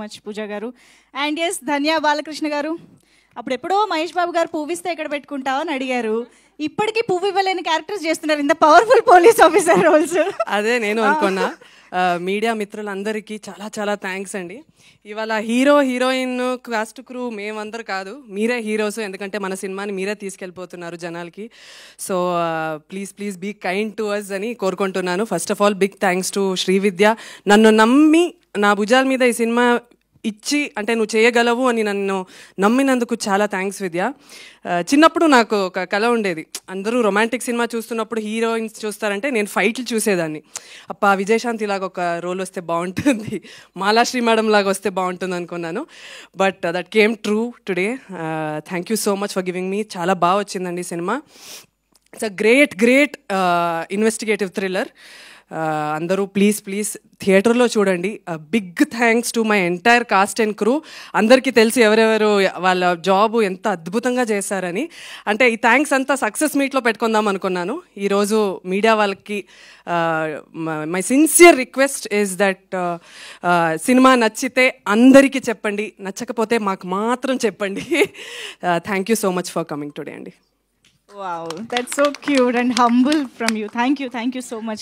Much పూజా గారు. And yes ధన్య బాలకృష్ణ గారు, అప్పుడు ఎప్పుడో మహేష్ బాబు గారు పువ్విస్తే ఎక్కడ పెట్టుకుంటావు అని అడిగారు. ఇప్పటికీ పువ్వు ఇవ్వలేని క్యారెక్టర్స్ చేస్తున్నారు ఇంత పవర్ఫుల్ పోలీస్ ఆఫీసర్ రోల్స్. అదే నేను అనుకున్నా. మీడియా మిత్రులందరికీ చాలా చాలా థ్యాంక్స్ అండి. ఇవాళ హీరో హీరోయిన్ కాస్ట్ క్రూ మేమందరూ కాదు, మీరే హీరోస్. ఎందుకంటే మన సినిమాని మీరే తీసుకెళ్ళిపోతున్నారు జనాలకి. So please be kind to us అని కోరుకుంటున్నాను. First of all big thanks to Srividya, నన్ను నమ్మి నా భుజాల మీద ఈ సినిమా ఇచ్చి, అంటే నువ్వు చేయగలవు అని నన్ను నమ్మినందుకు చాలా థ్యాంక్స్ విద్య. చిన్నప్పుడు నాకు ఒక కళ ఉండేది, అందరూ రొమాంటిక్ సినిమా చూస్తున్నప్పుడు హీరోయిన్స్ చూస్తారంటే నేను ఫైట్లు చూసేదాన్ని. అప్ప విజయశాంతి లాగా ఒక రోల్ వస్తే బాగుంటుంది, మాలాశ్రీ మేడం లాగా వస్తే బాగుంటుంది అనుకున్నాను. But that came true today. Thank you so much for giving me. చాలా బాగా వచ్చిందండి సినిమా. It's a great investigative thriller. అందరూ ప్లీజ్ థియేటర్లో చూడండి. Big thanks to my entire cast and crew. అందరికీ తెలిసి ఎవరెవరు వాళ్ళ జాబు ఎంత అద్భుతంగా చేశారని. అంటే ఈ థ్యాంక్స్ అంతా సక్సెస్ మీట్లో పెట్టుకుందాం అనుకున్నాను. ఈరోజు మీడియా వాళ్ళకి my sincere request is that cinema నచ్చితే అందరికీ చెప్పండి, నచ్చకపోతే మాకు మాత్రం చెప్పండి. Thank you so much for coming today అండి. Wow, that's so cute and humble from you. Thank you so much.